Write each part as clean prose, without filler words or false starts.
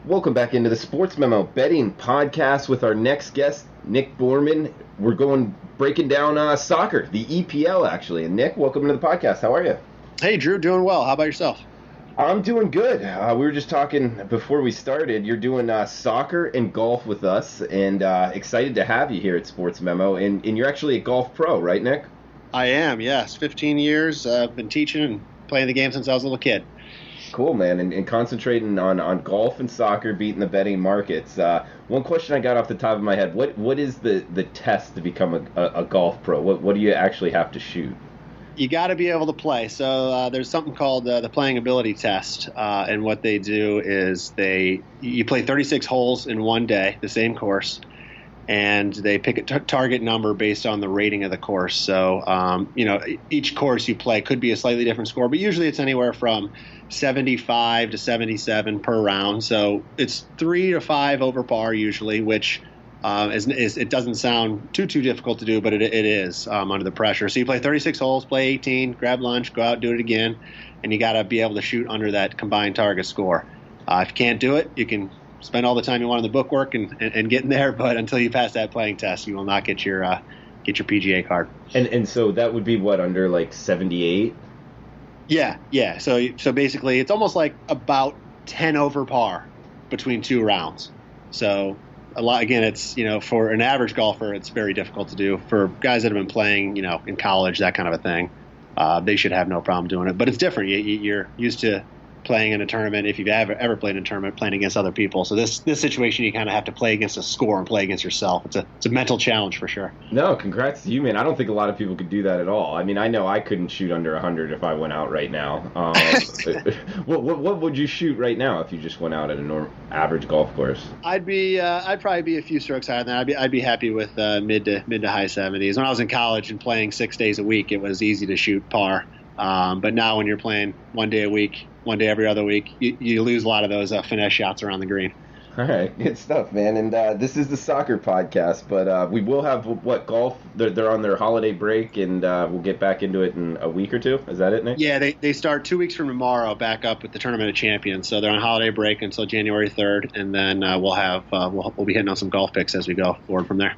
Welcome back into the Sports Memo betting podcast with our next guest, Nick Borrman. We're breaking down soccer, the EPL actually. And Nick, welcome to the podcast. How are you? Hey, Drew, doing well. How about yourself? I'm doing good. We were just talking before we started. You're doing soccer and golf with us, and excited to have you here at Sports Memo. And you're actually a golf pro, right, Nick? I am, yes. 15 years. I've been teaching and playing the game since I was a little kid. Cool, man, and concentrating on golf and soccer, beating the betting markets. One question I got off the top of my head, what is the test to become a golf pro? What do you actually have to shoot? You got to be able to play. So there's something called the playing ability test, and what they do is you play 36 holes in one day, the same course, and they pick a target number based on the rating of the course. So, each course you play could be a slightly different score, but usually it's anywhere from 75 to 77 per round. So it's 3 to 5 over par usually, which it doesn't sound too difficult to do, but it is under the pressure. So you play 36 holes, play 18, grab lunch, go out, do it again, and you got to be able to shoot under that combined target score. If you can't do it, you can spend all the time you want on the bookwork and get in there, but until you pass that playing test, you will not get your PGA card. And so that would be what, under like 78? Yeah. So basically, it's almost like about 10 over par between two rounds. So it's for an average golfer, it's very difficult to do. For guys that have been playing, in college, that kind of a thing, they should have no problem doing it. But it's different. You're used to playing in a tournament, if you've ever played in a tournament, playing against other people. So this situation, you kind of have to play against a score and play against yourself. It's a mental challenge for sure. No, congrats to you, man. I don't think a lot of people could do that at all. I mean, I know I couldn't shoot under 100 if I went out right now. What would you shoot right now if you just went out at a average golf course? I'd probably be a few strokes higher than that. I'd be happy with mid to high 70s. When I was in college and playing 6 days a week, it was easy to shoot par. But now when you're playing one day a week, one day every other week, you lose a lot of those finesse shots around the green. All right, good stuff, man. And this is the soccer podcast, but we will have, golf? They're on their holiday break, and we'll get back into it in a week or two. Is that it, Nick? Yeah, they start 2 weeks from tomorrow back up with the Tournament of Champions. So they're on holiday break until January 3rd, and then we'll be hitting on some golf picks as we go forward from there.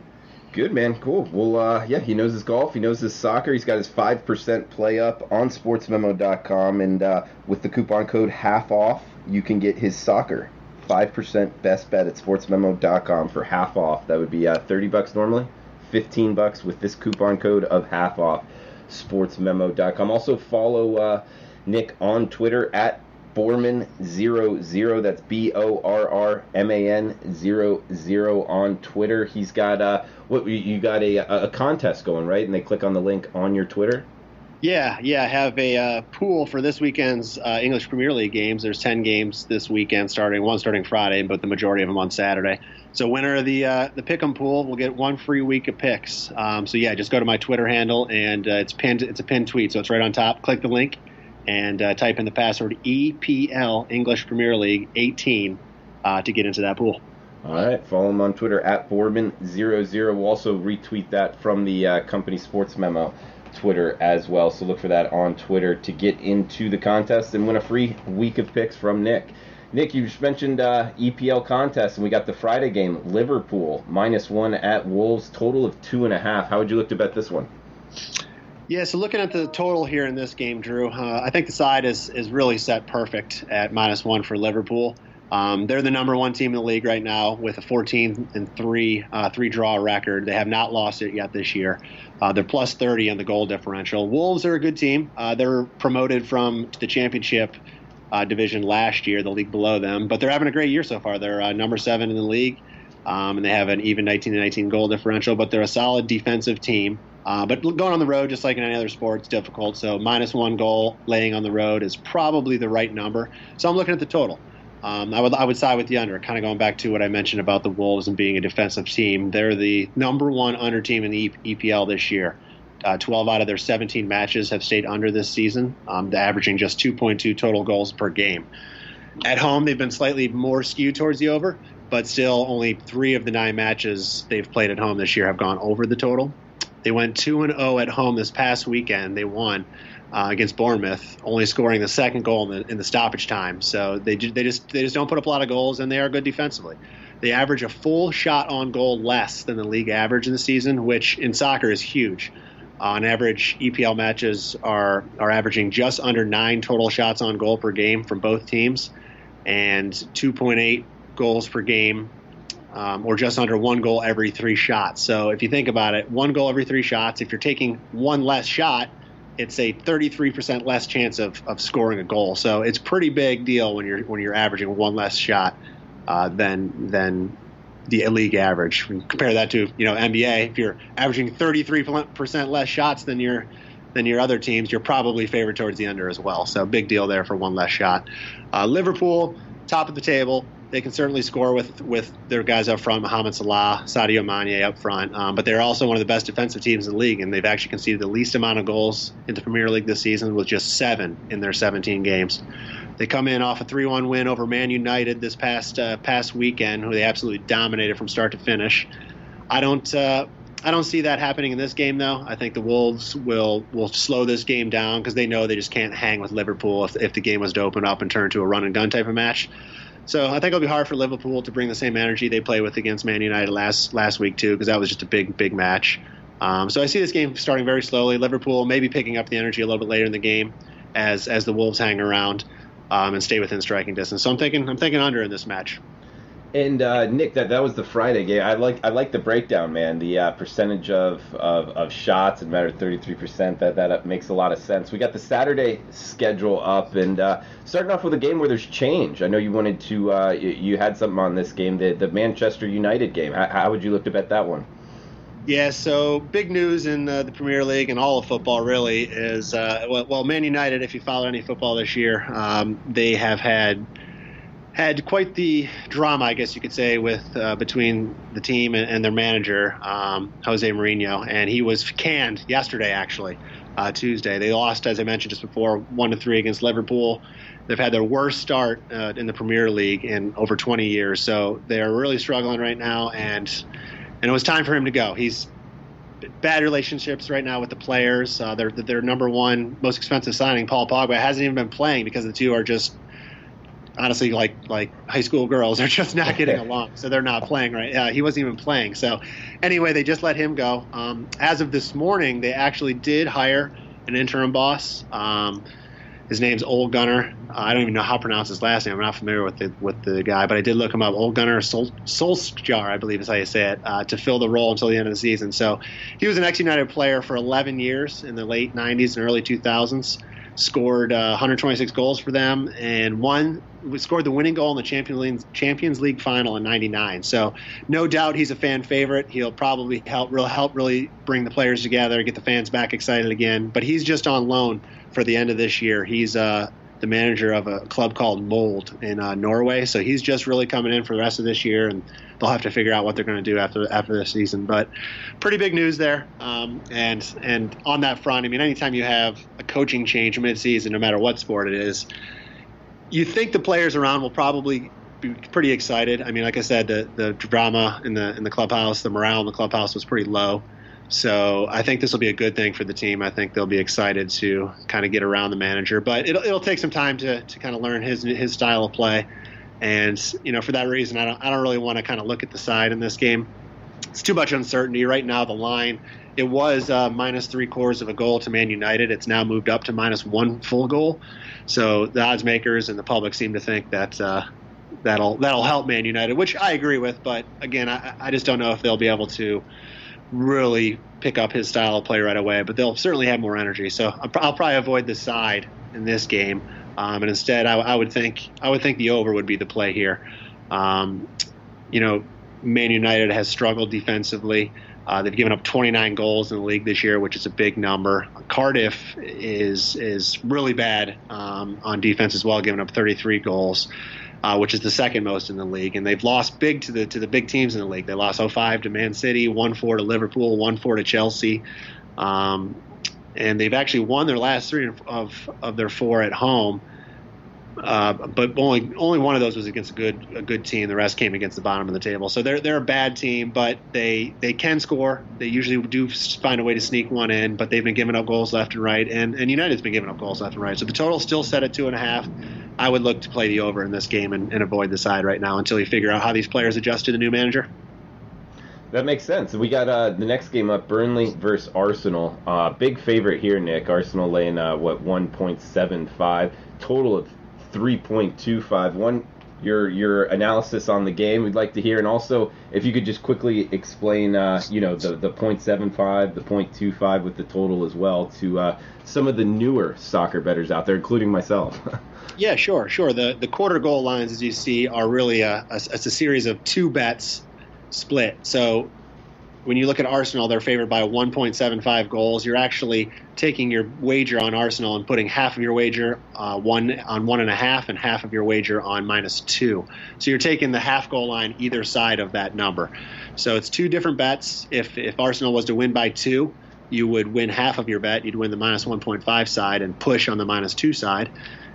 Good, man. Cool. Well, he knows his golf. He knows his soccer. He's got his 5% play up on sportsmemo.com. And with the coupon code half off, you can get his soccer 5% best bet at sportsmemo.com for half off. That would be $30 normally, $15 with this coupon code of half off, sportsmemo.com. Also follow Nick on Twitter at Borrman00. That's BORRMAN00 on Twitter. He's got you got a contest going, right? And they click on the link on your Twitter. Yeah. I have a pool for this weekend's English Premier League games. There's 10 games this weekend, one starting Friday, but the majority of them on Saturday. So winner of the pick'em pool will get one free week of picks. Just go to my Twitter handle, and it's a pinned tweet, so it's right on top. Click the link and type in the password EPL, English Premier League 18, to get into that pool. All right, follow him on Twitter at Borrman00. We'll also retweet that from the company Sports Memo Twitter as well. So look for that on Twitter to get into the contest and win a free week of picks from Nick. Nick, you just mentioned EPL contest, and we got the Friday game, Liverpool, -1 at Wolves, total of 2.5. How would you look to bet this one? Yeah, so looking at the total here in this game, Drew, I think the side is really set perfect at -1 for Liverpool. They're the number one team in the league right now with a 14-3 three-draw record. They have not lost it yet this year. They're plus 30 on the goal differential. Wolves are a good team. They're promoted from the championship division last year, the league below them, but they're having a great year so far. They're number 7 in the league, and they have an even 19-19 goal differential, but they're a solid defensive team. But going on the road, just like in any other sport, it's difficult. So -1 goal laying on the road is probably the right number. So I'm looking at the total. I would side with the under, kind of going back to what I mentioned about the Wolves and being a defensive team. They're the number one under team in the EPL this year. 12 out of their 17 matches have stayed under this season, averaging just 2.2 total goals per game. At home, they've been slightly more skewed towards the over, but still only 3 of the 9 matches they've played at home this year have gone over the total. They went 2-0 at home this past weekend. They won. against Bournemouth, only scoring the second goal in the stoppage time. So they just don't put up a lot of goals, and they are good defensively. They average a full shot on goal less than the league average in the season, which in soccer is huge. On average, EPL matches are averaging just under 9 total shots on goal per game from both teams, and 2.8 goals per game, or just under 1 goal every 3 shots. So if you think about it, 1 goal every 3 shots, if you're taking 1 less shot, it's a 33% less chance of scoring a goal. So it's a pretty big deal when you're averaging 1 less shot than the league average. Compare that to NBA. If you're averaging 33% less shots than your other teams, you're probably favored towards the under as well. So big deal there for 1 less shot. Liverpool, top of the table. They can certainly score with their guys up front, Mohamed Salah, Sadio Mane up front. But they're also one of the best defensive teams in the league, and they've actually conceded the least amount of goals in the Premier League this season with just 7 in their 17 games. They come in off a 3-1 win over Man United this past weekend, who they absolutely dominated from start to finish. I don't see that happening in this game, though. I think the Wolves will slow this game down because they know they just can't hang with Liverpool if the game was to open up and turn to a run and gun type of match. So I think it'll be hard for Liverpool to bring the same energy they played with against Man United last week too, because that was just a big match. So I see this game starting very slowly. Liverpool maybe picking up the energy a little bit later in the game as the Wolves hang around and stay within striking distance. So I'm thinking under in this match. And Nick, that was the Friday game. I like the breakdown, man. The percentage of shots, it mattered 33%. That makes a lot of sense. We got the Saturday schedule up, and starting off with a game where there's change. I know you wanted to. You had something on this game, the Manchester United game. How would you look to bet that one? Yeah, so big news in the Premier League and all of football really is Man United. If you followed any football this year, they have had quite the drama, I guess you could say, with between the team and their manager, Jose Mourinho, and he was canned yesterday, actually, Tuesday. They lost, as I mentioned just before, 1-3 against Liverpool. They've had their worst start in the Premier League in over 20 years, so they're really struggling right now, and it was time for him to go. He's bad relationships right now with the players. Their number one most expensive signing, Paul Pogba, hasn't even been playing because the two are just honestly like high school girls. They're just not getting along, so they're not playing right. He wasn't even playing. So anyway, they just let him go. As of this morning, they actually did hire an interim boss. His name's Ole Gunnar. I don't even know how to pronounce his last name. I'm not familiar with the guy, but I did look him up. Ole Gunnar Solskjaer, I believe is how you say it, to fill the role until the end of the season. So he was an ex-United player for 11 years in the late 90s and early 2000s. Scored 126 goals for them and scored the winning goal in the Champions League final in '99. So no doubt he's a fan favorite. He'll probably help really bring the players together, get the fans back excited again. But he's just on loan for the end of this year. He's the manager of a club called Molde in Norway. So he's just really coming in for the rest of this year, and they'll have to figure out what they're going to do after this season. But pretty big news there. And on that front, I mean, anytime you have a coaching change mid-season, no matter what sport it is, you think the players around will probably be pretty excited. I mean, like I said, the drama in the clubhouse, the morale in the clubhouse was pretty low. So I think this will be a good thing for the team. I think they'll be excited to kind of get around the manager, but it'll take some time to kind of learn his style of play. And for that reason, I don't really want to kind of look at the side in this game. It's too much uncertainty right now. The line, it was minus 3/4 of a goal to Man United. It's now moved up to minus 1 full goal. So the odds makers and the public seem to think that that'll help Man United, which I agree with. But again, I just don't know if they'll be able to really pick up his style of play right away, but they'll certainly have more energy. So I'll probably avoid the side in this game, and instead I would think the over would be the play here. Man United has struggled defensively. They've given up 29 goals in the league this year, which is a big number. Cardiff is really bad on defense as well, giving up 33 goals. Which is the second most in the league, and they've lost big to the big teams in the league. They lost 0-5 to Man City, 1-4 to Liverpool, 1-4 to Chelsea, and they've actually won their last 3 of their 4 at home. but only one of those was against a good team. The rest came against the bottom of the table. So they're a bad team, but they can score. They usually do find a way to sneak one in, but they've been giving up goals left and right, and United's been giving up goals left and right. So the total's still set at 2.5. I would look to play the over in this game and avoid the side right now until you figure out how these players adjust to the new manager. That makes sense. We got the next game up, Burnley versus Arsenal. Big favorite here, Nick. Arsenal laying 1.75, total of 3.25. Your analysis on the game we'd like to hear, and also if you could just quickly explain the 0.75, the 0.25 with the total as well to some of the newer soccer bettors out there, including myself. Yeah, sure. The quarter goal lines, as you see, are really a series of two bets split. So when you look at Arsenal, they're favored by 1.75 goals. You're actually taking your wager on Arsenal and putting half of your wager on 1.5 and half of your wager on -2. So you're taking the half goal line either side of that number. So it's two different bets. If Arsenal was to win by 2, you would win half of your bet. You'd win the -1.5 side and push on the -2 side.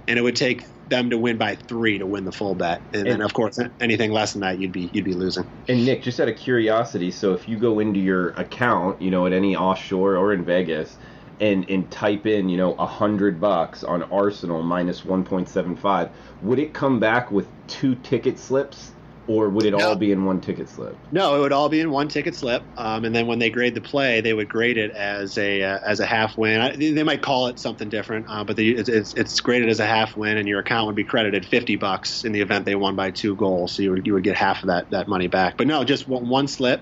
And it would take them to win by 3 to win the full bet, and then of course anything less than that you'd be losing. And Nick, just out of curiosity, so if you go into your account, at any offshore or in Vegas, and type in $100 on Arsenal -1.75, would it come back with 2 ticket slips? Or would it all be in one ticket slip? No, it would all be in one ticket slip. And then when they grade the play, they would grade it as a half win. They might call it something different, but it's graded as a half win, and your account would be credited $50 in the event they won by 2 goals. So you would get half of that money back. But no, just one slip.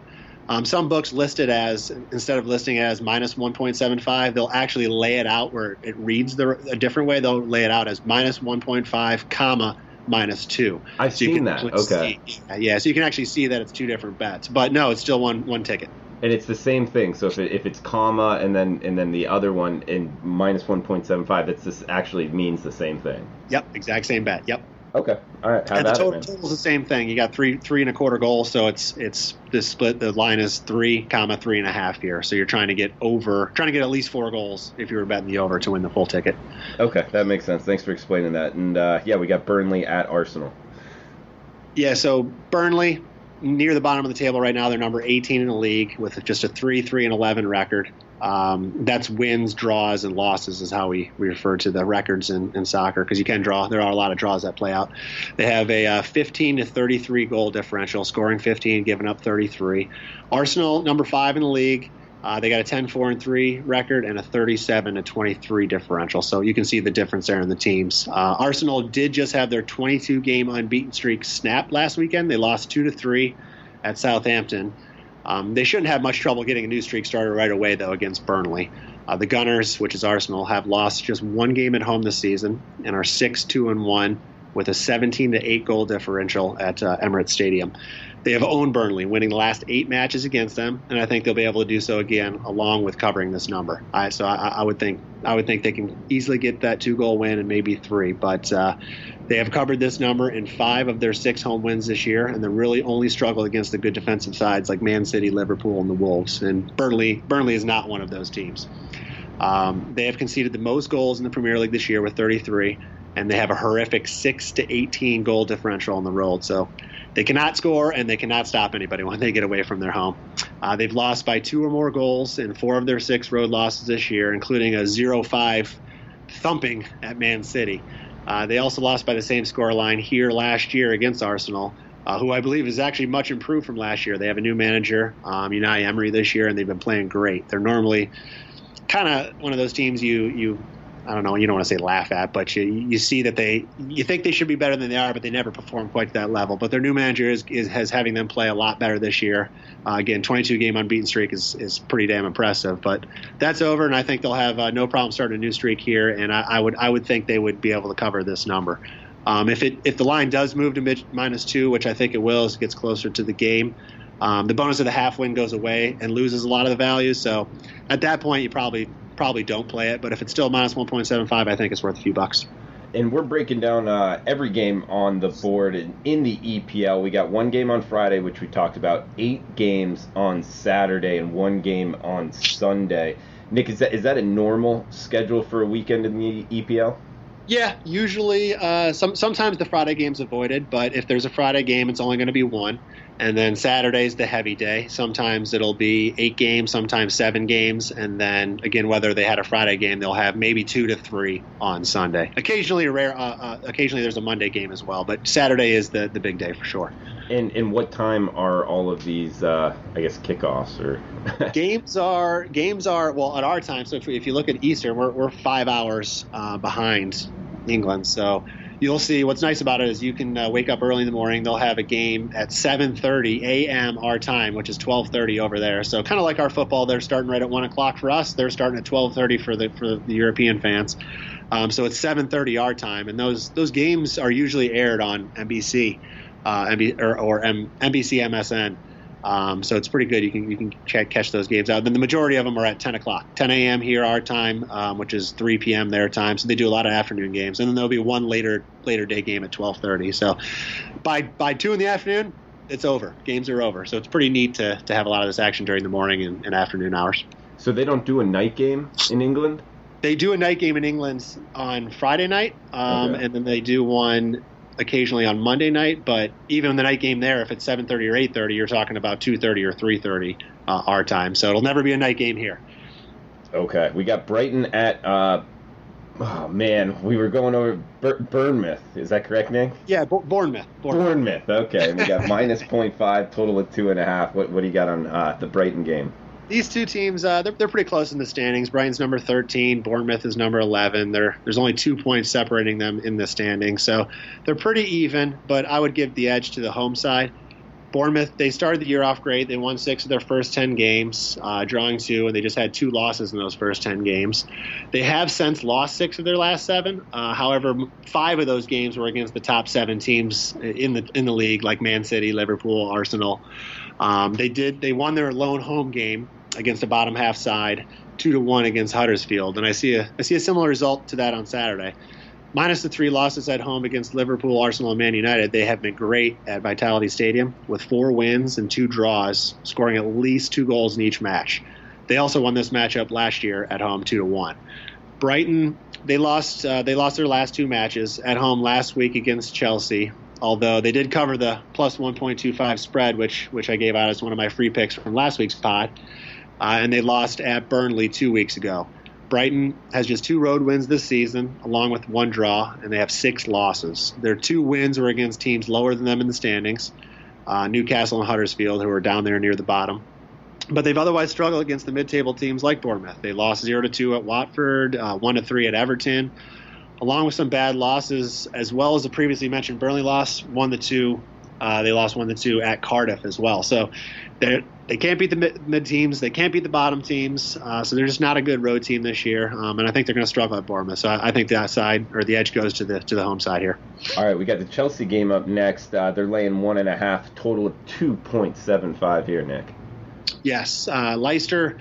Some books list it as, instead of listing it as -1.75, they'll actually lay it out where it reads a different way. They'll lay it out as -1.5, comma, -2. I've seen that. Okay. So you can actually see that it's 2 different bets, but no, it's still one ticket. And it's the same thing. So if it's comma and then the other one in -1.75, this actually means the same thing. Yep, exact same bet. Yep. Okay. All right. And the total's the same thing. You got 3.25 goals, so it's this split. The line is 3, 3.5 here. So you're trying to get at least 4 goals if you were betting the over to win the full ticket. Okay, that makes sense. Thanks for explaining that. And we got Burnley at Arsenal. Yeah, so Burnley near the bottom of the table right now. They're number 18 in the league with just a 3-3-11 record. That's wins, draws, and losses is how we refer to the records in soccer, because you can draw. There are a lot of draws that play out. They have a 15 to 33 goal differential, scoring 15, giving up 33. Arsenal, number 5 in the league. They got a 10-4-3 record and a 37 to 23 differential. So you can see the difference there in the teams. Arsenal did just have their 22-game unbeaten streak snapped last weekend. They lost 2-3 at Southampton. They shouldn't have much trouble getting a new streak started right away, though, against Burnley. The Gunners, which is Arsenal, have lost just 1 game at home this season and are 6-2-1 with a 17 to 8 goal differential at Emirates Stadium. They have owned Burnley, winning the last 8 matches against them, and I think they'll be able to do so again, along with covering this number. So I would think they can easily get that 2-goal win and maybe 3, but they have covered this number in 5 of their 6 home wins this year, and they're really only struggled against the good defensive sides like Man City, Liverpool, and the Wolves. And Burnley is not one of those teams. They have conceded the most goals in the Premier League this year with 33, and they have a horrific 6 to 18 goal differential on the road. So they cannot score, and they cannot stop anybody when they get away from their home. They've lost by 2 or more goals in 4 of their 6 road losses this year, including a 0-5 thumping at Man City. They also lost by the same scoreline here last year against Arsenal, who I believe is actually much improved from last year. They have a new manager, Unai Emery, this year, and they've been playing great. They're normally kind of one of those teams I don't know, you don't want to say laugh at, but you see that you think they should be better than they are, but they never perform quite to that level. But their new manager has having them play a lot better this year. Again, 22-game unbeaten streak is pretty damn impressive. But that's over, and I think they'll have no problem starting a new streak here, and I would think they would be able to cover this number. If the line does move to -2, which I think it will as it gets closer to the game, the bonus of the half win goes away and loses a lot of the value. So at that point, you probably don't play it, but if it's still -1.75, I think it's worth a few bucks. And we're breaking down every game on the board in the EPL. We got 1 game on Friday, which we talked about, 8 games on Saturday, and 1 game on Sunday. Nick, is that a normal schedule for a weekend in the EPL? Yeah, usually sometimes the Friday game's avoided, but if there's a Friday game, it's only going to be one. And then Saturday's the heavy day. Sometimes it'll be 8 games, sometimes 7 games. And then, again, whether they had a Friday game, they'll have maybe 2 to 3 on Sunday. Occasionally there's a Monday game as well, but Saturday is the big day for sure. And what time are all of these, kickoffs? Or Games are well, at our time, so if you look at Eastern, we're 5 hours behind England. So you'll see what's nice about it is you can wake up early in the morning. They'll have a game at 7:30 a.m. our time, which is 12:30 over there. So kind of like our football, they're starting right at 1 o'clock for us. They're starting at 12:30 for the European fans. So it's 7:30 our time, and those games are usually aired on NBC or NBC MSN. So it's pretty good. You can catch those games out. Then the majority of them are at 10 o'clock, 10 a.m. here our time, which is 3 p.m. their time. So they do a lot of afternoon games, and then there'll be one later day game at 12:30. So by 2 in the afternoon, it's over. Games are over. So it's pretty neat to have a lot of this action during the morning and afternoon hours. So they don't do a night game in England? They do a night game in England on Friday night, Okay. and then they do one occasionally on Monday night, but even the night game there, if it's 7:30 or 8:30, you're talking about 2:30 or 3:30 our time. So it'll never be a night game here. Okay, we got Brighton at. We were going over Bournemouth. Is that correct, Nick? Yeah, Bournemouth. Bournemouth. Okay, and we got minus 0.5, total of 2.5. What do you got on the Brighton game? These two teams, they're pretty close in the standings. Brighton's number 13. Bournemouth is number 11. There's only 2 points separating them in the standings. So they're pretty even, but I would give the edge to the home side. Bournemouth, they started the year off great. They won 6 of their first 10 games, drawing 2, and they just had 2 losses in those first 10 games. They have since lost 6 of their last 7. However, 5 of those games were against the top 7 teams in the league, like Man City, Liverpool, Arsenal. They won their lone home game against a bottom half side, 2-1 against Huddersfield, and I see a similar result to that on Saturday. Minus the 3 losses at home against Liverpool, Arsenal, and Man United, they have been great at Vitality Stadium with 4 wins and 2 draws, scoring at least 2 goals in each match. They also won this matchup last year at home 2-1. Brighton, they lost their last 2 matches at home last week against Chelsea. Although they did cover the plus 1.25 spread, which I gave out as one of my free picks from last week's pod. And they lost at Burnley 2 weeks ago. Brighton has just 2 road wins this season, along with 1 draw, and they have 6 losses. Their 2 wins were against teams lower than them in the standings, Newcastle and Huddersfield, who are down there near the bottom. But they've otherwise struggled against the mid-table teams like Bournemouth. They lost 0-2 at Watford, 1-3 at Everton, along with some bad losses, as well as the previously mentioned Burnley loss, 1-2. They lost 1-2 at Cardiff as well. So they can't beat the mid teams. They can't beat the bottom teams. So they're just not a good road team this year. And I think they're going to struggle at Bournemouth. So I think that side, or the edge, goes to the home side here. All right, we got the Chelsea game up next. They're laying 1.5, total of 2.75 here, Nick. Yes, Leicester,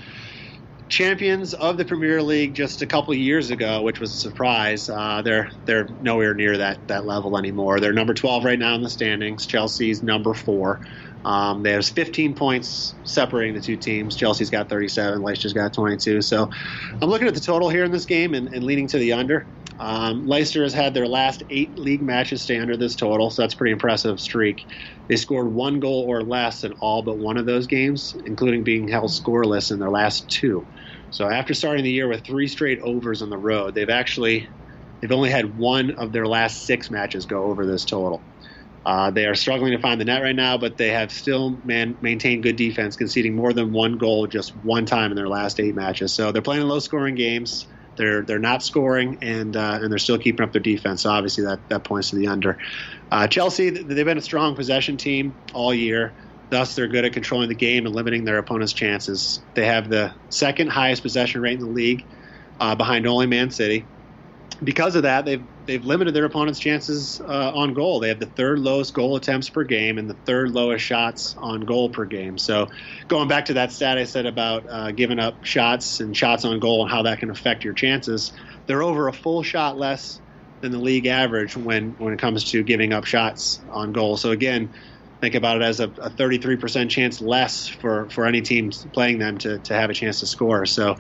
champions of the Premier League just a couple of years ago, which was a surprise. They're nowhere near that level anymore. They're number 12 right now in the standings. Chelsea's number 4. There's 15 points separating the 2 teams. Chelsea's got 37, Leicester's got 22. So I'm looking at the total here in this game and leaning to the under. Leicester has had their last 8 league matches stay under this total, so that's a pretty impressive streak. They scored 1 goal or less in all but 1 of those games, including being held scoreless in their last 2. So after starting the year with 3 straight overs on the road, they've only had 1 of their last 6 matches go over this total. They are struggling to find the net right now, but they have still maintained good defense, conceding more than 1 goal just 1 time in their last 8 matches. So they're playing low-scoring games. They're not scoring, and they're still keeping up their defense. So obviously that points to the under. Chelsea, they've been a strong possession team all year. Thus, they're good at controlling the game and limiting their opponent's chances. They have the 2nd highest possession rate in the league, behind only Man City. Because of that, they've limited their opponent's chances on goal. They have the 3rd lowest goal attempts per game and the 3rd lowest shots on goal per game. So going back to that stat I said about giving up shots and shots on goal and how that can affect your chances, they're over a full shot less than the league average when it comes to giving up shots on goal. So again, think about it as a 33% chance less for any team playing them to have a chance to score. So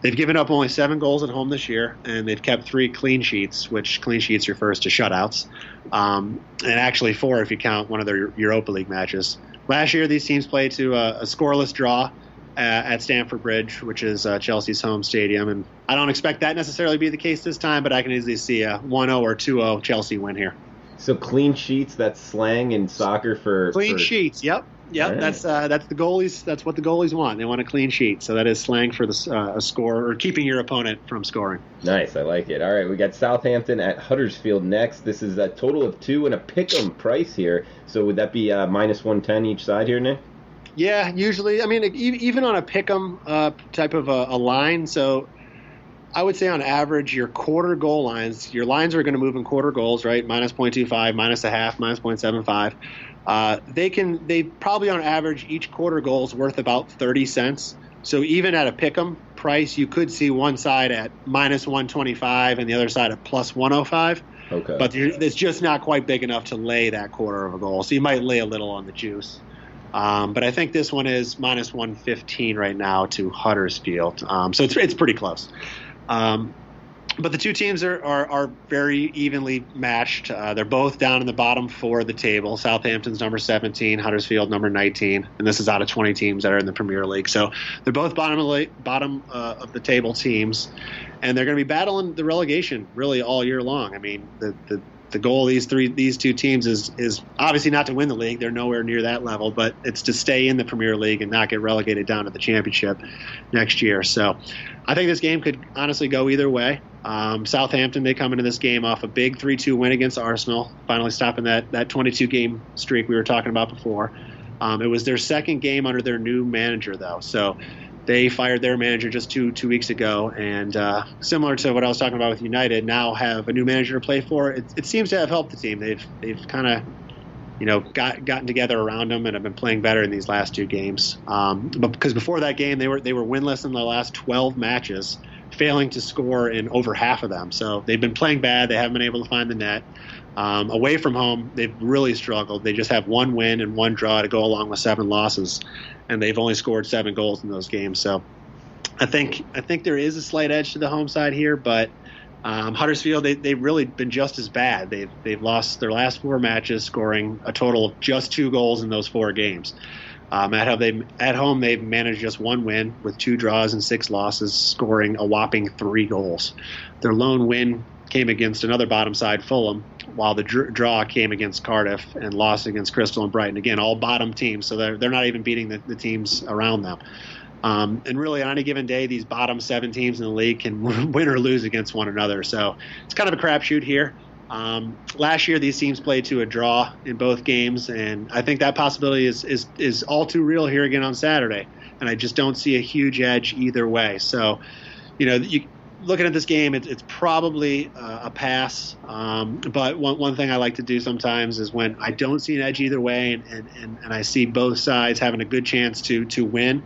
they've given up only 7 goals at home this year, and they've kept 3 clean sheets, which clean sheets refers to shutouts, and actually 4 if you count one of their Europa League matches. Last year, these teams played to a scoreless draw at Stamford Bridge, which is Chelsea's home stadium. And I don't expect that necessarily to be the case this time, but I can easily see a 1-0 or 2-0 Chelsea win here. So clean sheets, that's slang in soccer for... Clean sheets, yep. Right. That's the goalies. That's what the goalies want. They want a clean sheet. So that is slang for a score, or keeping your opponent from scoring. Nice, I like it. All right, we got Southampton at Huddersfield next. This is a total of 2 and a pick'em price here. So would that be minus 110 each side here, Nick? Yeah, usually. I mean, even on a pick'em type of a line. So I would say on average, your quarter goal lines, your lines are going to move in quarter goals, right? Minus 0.25, minus a half, minus 0.75. They probably on average, each quarter goal is worth about 30 cents. So even at a pick'em price, you could see one side at minus 125 and the other side at plus 105. Okay. But it's just not quite big enough to lay that quarter of a goal. So you might lay a little on the juice. But I think this one is minus 115 right now to Huddersfield. So it's pretty close. But the two teams are very evenly matched. They're both down in the bottom 4 of the table. Southampton's number 17, Huddersfield number 19, and this is out of 20 teams that are in the Premier League. So they're both bottom of the table teams, and they're going to be battling the relegation really all year long. I mean, the goal of these two teams is obviously not to win the league. They're nowhere near that level, but it's to stay in the Premier League and not get relegated down to the Championship next year. So I think this game could honestly go either way. Southampton, they come into this game off a big 3-2 win against Arsenal, finally stopping that 22-game streak we were talking about before. It was their second game under their new manager, though. So they fired their manager just two weeks ago, and similar to what I was talking about with United, now have a new manager to play for. It seems to have helped the team. They've kind of gotten together around them and have been playing better in these last 2 games. But because before that game, they were winless in the last 12 matches, failing to score in over half of them. So they've been playing bad. They haven't been able to find the net. Away from home, they've really struggled. They just have 1 win and 1 draw to go along with 7 losses, and they've only scored 7 goals in those games. So I think there is a slight edge to the home side here, but Huddersfield, they've really been just as bad. They've lost their last 4 matches, scoring a total of just 2 goals in those 4 games. At home, they've managed just 1 win with 2 draws and 6 losses, scoring a whopping 3 goals. Their lone win came against another bottom side, Fulham, while the draw came against Cardiff and lost against Crystal and Brighton. Again, all bottom teams, so they're not even beating the teams around them. And really, on any given day, these bottom 7 teams in the league can win or lose against one another. So it's kind of a crapshoot here. Last year, these teams played to a draw in both games, and I think that possibility is all too real here again on Saturday. And I just don't see a huge edge either way. So, looking at this game, it's probably a pass. But one thing I like to do sometimes is when I don't see an edge either way, and I see both sides having a good chance to win.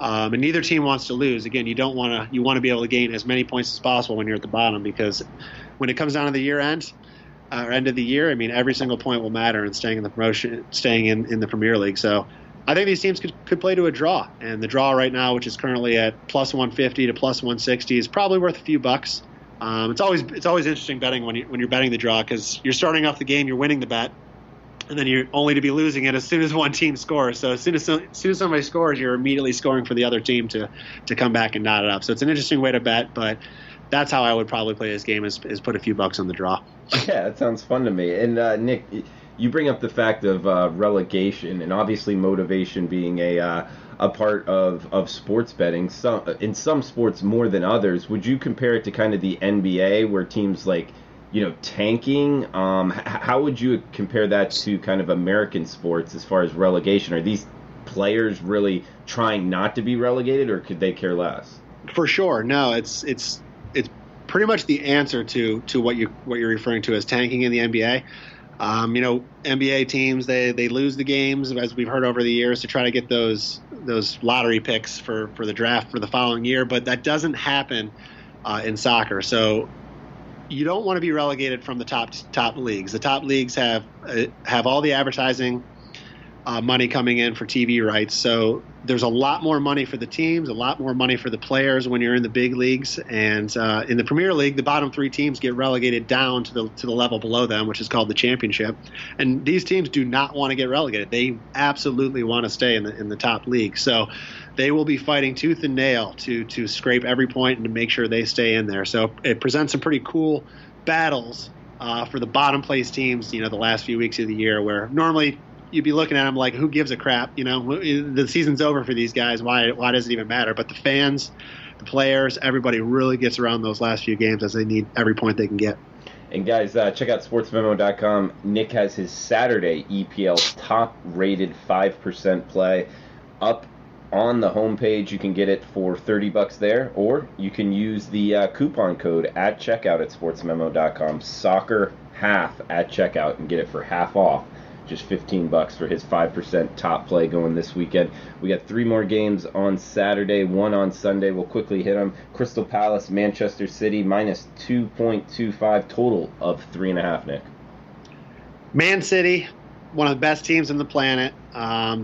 And neither team wants to lose. Again, you want to be able to gain as many points as possible when you're at the bottom, because when it comes down to the year end or end of the year, I mean, every single point will matter in staying in the promotion, staying in the Premier League. So I think these teams could play to a draw, and the draw right now, which is currently at plus 150 to plus 160, is probably worth a few bucks. It's always interesting betting when you're betting the draw, because you're starting off the game, you're winning the bet, and then you're only to be losing it as soon as one team scores. So as soon as somebody scores, you're immediately scoring for the other team to come back and knot it up. So it's an interesting way to bet, but that's how I would probably play this game, is put a few bucks on the draw. Yeah, that sounds fun to me. And Nick, you bring up the fact of relegation, and obviously motivation being a part of sports betting. In some sports more than others. Would you compare it to kind of the NBA, where teams like, tanking? How would you compare that to kind of American sports as far as relegation? Are these players really trying not to be relegated, or could they care less? For sure, no. It's pretty much the answer to what you're referring to as tanking in the NBA. NBA teams, they lose the games, as we've heard over the years, to try to get those lottery picks for the draft for the following year, but that doesn't happen in soccer. So you don't want to be relegated from the top leagues. The top leagues have all the advertising money coming in for TV rights. So there's a lot more money for the teams, a lot more money for the players when you're in the big leagues. And in the Premier League, the bottom 3 teams get relegated down to the level below them, which is called the Championship. And these teams do not want to get relegated. They absolutely want to stay in the top league. So they will be fighting tooth and nail to scrape every point and to make sure they stay in there. So it presents some pretty cool battles for the bottom place teams, the last few weeks of the year, where normally you'd be looking at them like, who gives a crap? The season's over for these guys. Why does it even matter? But the fans, the players, everybody really gets around those last few games as they need every point they can get. And guys, check out sportsmemo.com. Nick has his Saturday EPL top-rated 5% play up on the homepage. You can get it for $30 there, or you can use the coupon code at checkout at sportsmemo.com, soccer half at checkout, and get it for half off. Just $15 for his 5% top play going this weekend. We got 3 more games on Saturday, 1 on Sunday. We'll quickly hit them. Crystal Palace, Manchester City, minus 2.25, total of 3.5, Nick. Man City, one of the best teams on the planet.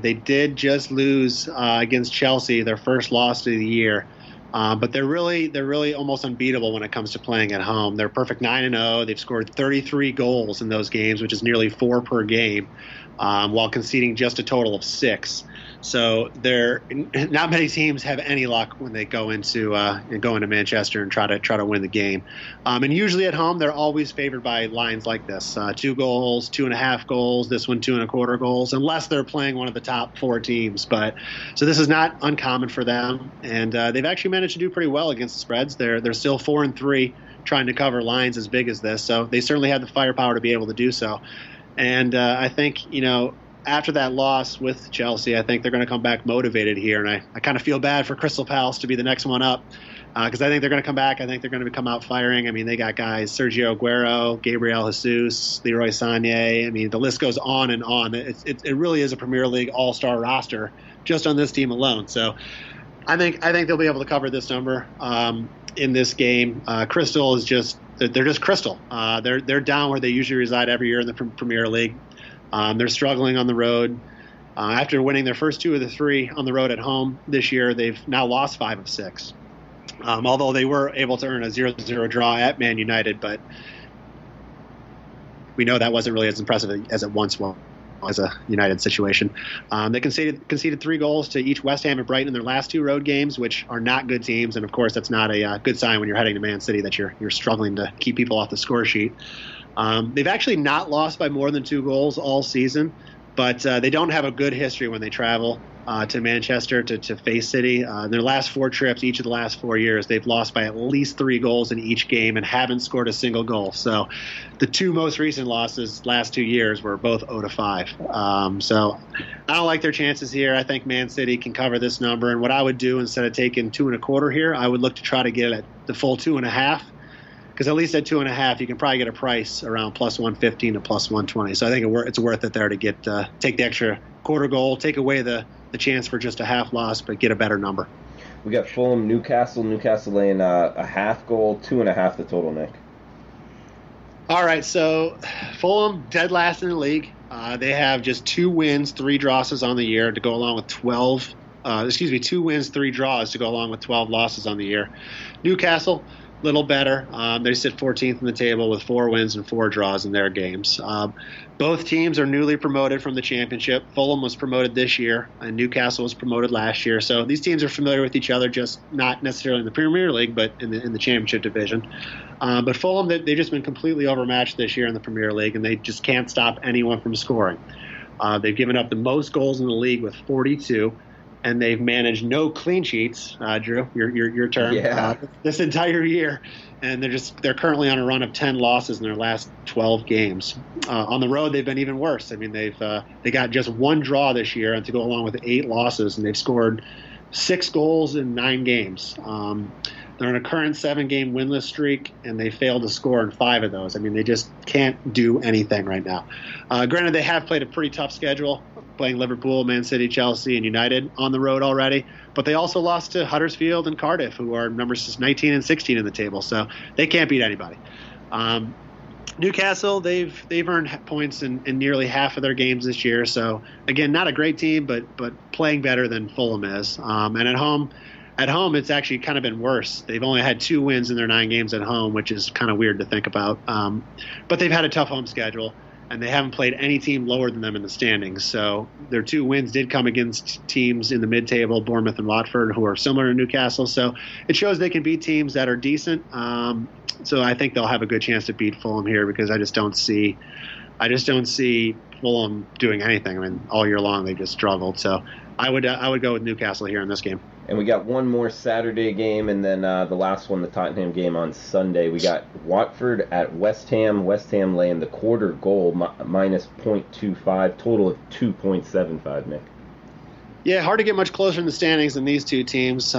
They did just lose against Chelsea, their first loss of the year. But they're really almost unbeatable when it comes to playing at home. They're perfect 9-0. They've scored 33 goals in those games, which is nearly 4 per game, while conceding just a total of 6. So not many teams have any luck when they go into Manchester and try to win the game. And usually at home, they're always favored by lines like this: 2 goals, 2.5 goals. This one 2.25 goals, unless they're playing one of the top 4 teams. So this is not uncommon for them, and they've actually managed to do pretty well against the spreads. They're still 4-3, trying to cover lines as big as this. So they certainly have the firepower to be able to do so. And I think after that loss with Chelsea, I think they're going to come back motivated here. And I kind of feel bad for Crystal Palace to be the next one up, because I think they're going to come back. I think they're going to come out firing. I mean, they got guys: Sergio Aguero, Gabriel Jesus, Leroy Sané. I mean, the list goes on and on. It really is a Premier League all-star roster just on this team alone. So I think they'll be able to cover this number in this game. Crystal is they're just Crystal. They're down where they usually reside every year in the Premier League. They're struggling on the road. After winning their first 2 of the 3 on the road at home this year, they've now lost 5 of 6. Although they were able to earn a 0-0 draw at Man United, but we know that wasn't really as impressive as it once was as a United situation. They conceded 3 goals to each West Ham and Brighton in their last 2 road games, which are not good teams. And of course, that's not a good sign when you're heading to Man City that you're struggling to keep people off the score sheet. They've actually not lost by more than 2 goals all season, but they don't have a good history when they travel to Manchester to face City. In their last 4 trips, each of the last 4 years, they've lost by at least 3 goals in each game and haven't scored a single goal. So the 2 most recent losses last 2 years were both 0-5. So I don't like their chances here. I think Man City can cover this number. And what I would do, instead of taking 2.25 here, I would look to try to get it at the full 2.5. Because at least at 2.5, you can probably get a price around plus 115 to plus 120. So I think it's worth it there to take the extra quarter goal, take away the chance for just a half loss, but get a better number. We got Fulham, Newcastle laying a half goal, 2.5 the total, Nick. All right, so Fulham dead last in the league. They have just 2 wins, 3 draws on the year to go along with 2 wins, 3 draws to go along with 12 losses on the year. Newcastle, little better. They sit 14th in the table with 4 wins and 4 draws in their games. Both teams are newly promoted from the championship. Fulham was promoted this year, and Newcastle was promoted last year. So these teams are familiar with each other, just not necessarily in the Premier League, but in the championship division. But Fulham, they've just been completely overmatched this year in the Premier League, and they just can't stop anyone from scoring. They've given up the most goals in the league with 42. And they've managed no clean sheets, Drew, your term, this entire year. And they're currently on a run of 10 losses in their last 12 games. On the road, they've been even worse. I mean, they got just 1 draw this year, and to go along with 8 losses, and they've scored 6 goals in 9 games. They're on a current 7-game winless streak, and they failed to score in 5 of those. I mean, they just can't do anything right now. Granted, they have played a pretty tough schedule, playing Liverpool, Man City, Chelsea, and United on the road already. But they also lost to Huddersfield and Cardiff, who are numbers 19 and 16 in the table. So they can't beat anybody. Newcastle, they've earned points in nearly half of their games this year. So again, not a great team, but playing better than Fulham is. And at home, it's actually kind of been worse. They've only had 2 wins in their 9 games at home, which is kind of weird to think about. But they've had a tough home schedule, and they haven't played any team lower than them in the standings. So their 2 wins did come against teams in the mid-table, Bournemouth and Watford, who are similar to Newcastle. So it shows they can beat teams that are decent. So I think they'll have a good chance to beat Fulham here, because I just don't see Fulham doing anything. I mean, all year long they've just struggled. So I would go with Newcastle here in this game. And we got one more Saturday game, and then the last one, the Tottenham game on Sunday. We got Watford at West Ham. West Ham laying the quarter goal, minus 0.25, total of 2.75, Nick. Yeah, hard to get much closer in the standings than these two teams.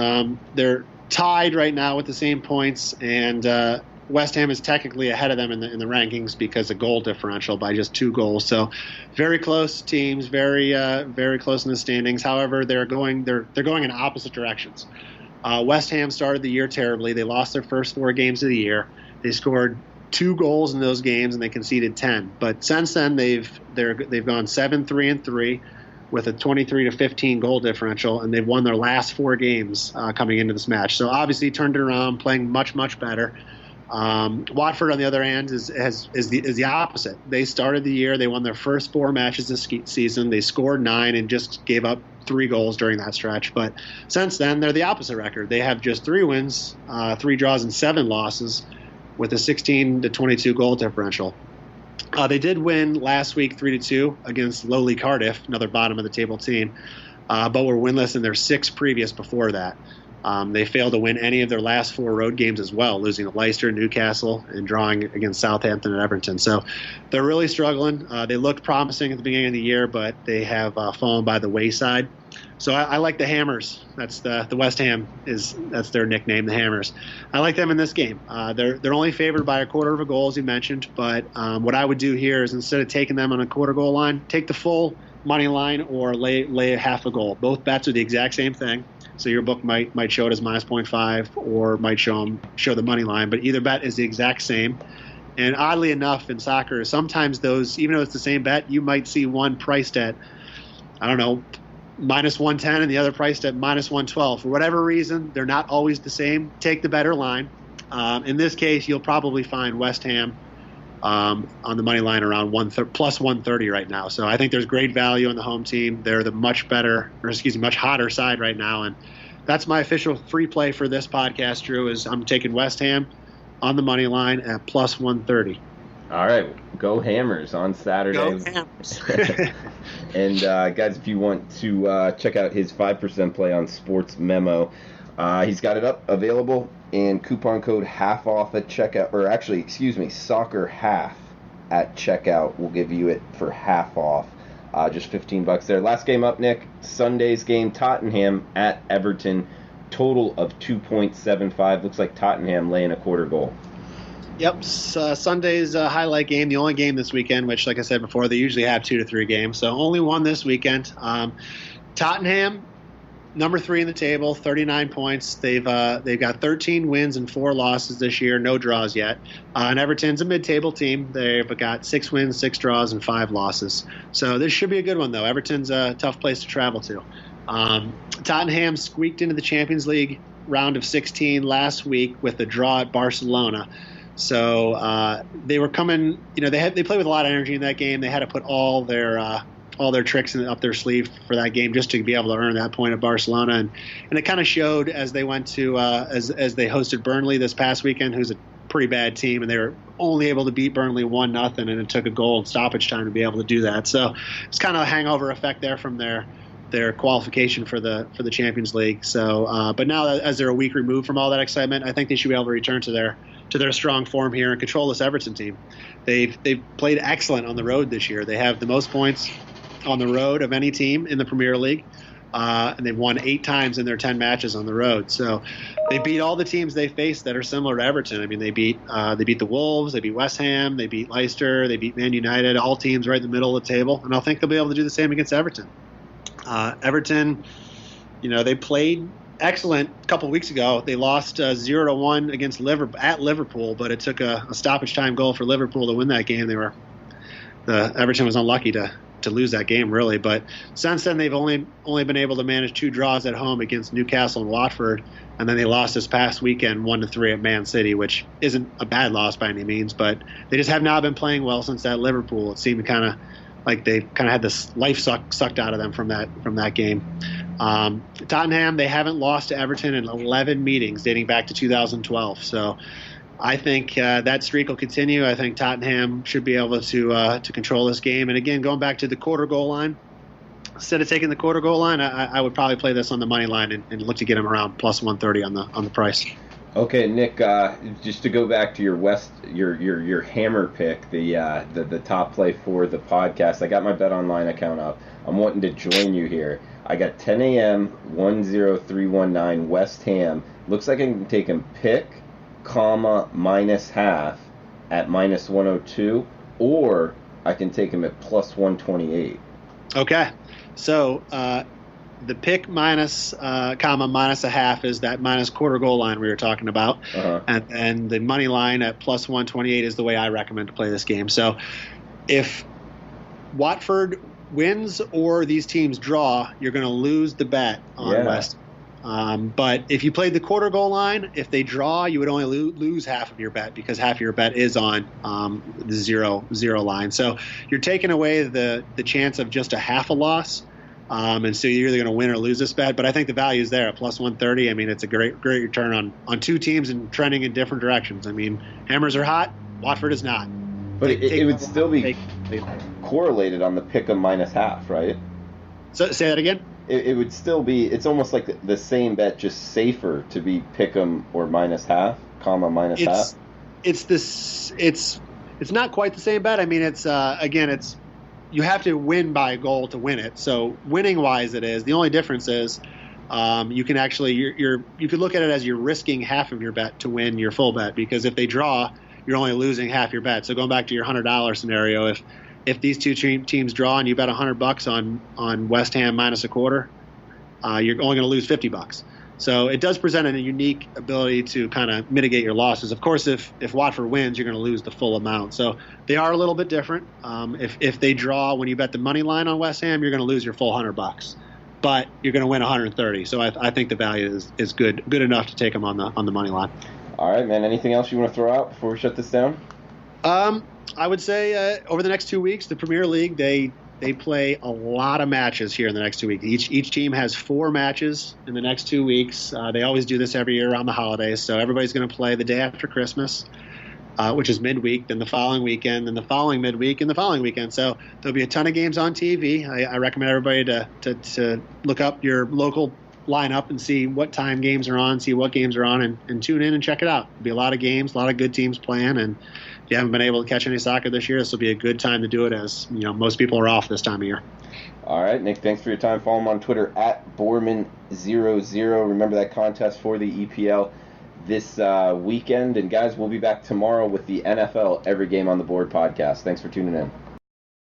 They're tied right now with the same points, and West Ham is technically ahead of them in the rankings because of goal differential by just 2 goals. So very close teams, very close in the standings. However, they're going in opposite directions. West Ham started the year terribly. They lost their first 4 games of the year. They scored 2 goals in those games and they conceded 10. But since then they've gone 7-3-3 with a 23-15 goal differential, and they've won their last 4 games coming into this match. So obviously turned it around, playing much better. Watford, on the other hand, is the opposite. They started the year, they won their first 4 matches this season. They scored 9 and just gave up 3 goals during that stretch. But since then, they're the opposite record. They have just 3 wins, 3 draws, and 7 losses, with a 16-22 goal differential. They did win last week 3-2 against lowly Cardiff, another bottom of the table team, but were winless in their 6 previous before that. They failed to win any of their last 4 road games as well, losing to Leicester, Newcastle, and drawing against Southampton and Everton. So they're really struggling. They looked promising at the beginning of the year, but they have fallen by the wayside. So I like the Hammers. That's the West Ham that's their nickname, the Hammers. I like them in this game. They're only favored by a quarter of a goal, as you mentioned. But what I would do here is, instead of taking them on a quarter goal line, take the full money line or lay a half a goal. Both bets are the exact same thing. So your book might show it as minus 0.5 or might show the money line, but either bet is the exact same. And oddly enough, in soccer, sometimes those, even though it's the same bet, you might see one priced at, I don't know, minus 110 and the other priced at minus 112. For whatever reason, they're not always the same. Take the better line. In this case, you'll probably find West Ham on the money line around plus 130 right now. So I think there's great value on the home team. They're the much hotter side right now. And that's my official free play for this podcast, Drew, is I'm taking West Ham on the money line at plus 130. All right, go Hammers on Saturday. Go Hammers. And guys, if you want to check out his 5% play on Sportsmemo, he's got it up available, and coupon code half off at checkout, or actually, soccer half at checkout will give you it for half off. Just $15 there. Last game up, Nick. Sunday's game, Tottenham at Everton. Total of 2.75. Looks like Tottenham laying a quarter goal. Yep, Sunday's highlight game, the only game this weekend, which, like I said before, they usually have 2 to 3 games. So only one this weekend. Tottenham, number 3 in the table, 39 points. They've got 13 wins and 4 losses this year, no draws yet. And Everton's a mid-table team. They've got 6 wins, 6 draws, and 5 losses. So this should be a good one, though. Everton's a tough place to travel to. Tottenham squeaked into the Champions League round of 16 last week with a draw at Barcelona. So they were coming. They played with a lot of energy in that game. They had to put all their tricks up their sleeve for that game just to be able to earn that point at Barcelona, and it kind of showed as they went to as they hosted Burnley this past weekend, who's a pretty bad team, and they were only able to beat Burnley 1-0, and it took a goal in stoppage time to be able to do that. So it's kind of a hangover effect there from their qualification for the Champions League. So, but now as they're a week removed from all that excitement, I think they should be able to return to their strong form here and control this Everton team. They've played excellent on the road this year. They have the most points on the road of any team in the Premier League, and they've won 8 times in their 10 matches on the road. So they beat all the teams they faced that are similar to Everton. I mean, they beat the Wolves, they beat West Ham, they beat Leicester, they beat Man United, all teams right in the middle of the table, and I think they'll be able to do the same against Everton. Everton, they played excellent a couple of weeks ago. They lost 0-1 against Liverpool, but it took a stoppage time goal for Liverpool to win that game. Everton was unlucky to lose that game, really. But since then, they've only been able to manage 2 draws at home against Newcastle and Watford, and then they lost this past weekend 1-3 at Man City, which isn't a bad loss by any means, but they just have not been playing well since that Liverpool. It seemed kind of like they kind of had this life sucked out of them from that game. Tottenham, they haven't lost to Everton in 11 meetings dating back to 2012. So I think that streak will continue. I think Tottenham should be able to control this game. And again, going back to the quarter goal line, instead of taking the quarter goal line, I would probably play this on the money line and look to get them around plus 130 on the price. Okay, Nick. Just to go back to your hammer pick, the top play for the podcast. I got my Bet Online account up. I'm wanting to join you here. I got 10 a.m. 10319 West Ham. Looks like I can take him pick, minus half at minus 102, or I can take him at plus 128. Okay, so the pick minus a half is that minus quarter goal line we were talking about, and the money line at plus 128 is the way I recommend to play this game. So if Watford wins or these teams draw, you're going to lose the bet on West. But if you played the quarter goal line, if they draw, you would only lose half of your bet because half of your bet is on the zero line. So you're taking away the chance of just a half a loss. And so you're either going to win or lose this bet. But I think the value is there at plus 130. I mean, it's a great return on 2 teams and trending in different directions. I mean, Hammers are hot. Watford is not. But it would still be correlated on the pick'em minus half, right? So say that again. It would still be. It's almost like the same bet, just safer to be pick'em or minus half, minus half. It's not quite the same bet. I mean, it's you have to win by a goal to win it. So winning wise, it is. The only difference is you can actually you could look at it as you're risking half of your bet to win your full bet, because if they draw, you're only losing half your bet. So going back to your $100 scenario, if these 2 teams draw and you bet $100 on West Ham minus a quarter, you're only going to lose $50. So it does present a unique ability to kind of mitigate your losses. Of course, if Watford wins, you're going to lose the full amount. So they are a little bit different. If they draw, when you bet the money line on West Ham, you're going to lose your full $100, but you're going to win 130. So I think the value is good enough to take them on the money line. All right, man. Anything else you want to throw out before we shut this down? I would say over the next 2 weeks, the Premier League, they play a lot of matches here in the next 2 weeks. Each team has 4 matches in the next 2 weeks. They always do this every year around the holidays. So everybody's going to play the day after Christmas, which is midweek, then the following weekend, then the following midweek, and the following weekend. So there'll be a ton of games on TV. I recommend everybody to look up your local lineup and see what time games are on, see what games are on, and tune in and check it out. There'll be a lot of games, a lot of good teams playing, and if you haven't been able to catch any soccer this year, this will be a good time to do it, as most people are off this time of year. All right, Nick, thanks for your time. Follow him on Twitter at Borman00. Remember that contest for the EPL this weekend. And guys, we'll be back tomorrow with the NFL Every Game on the Board podcast. Thanks for tuning in.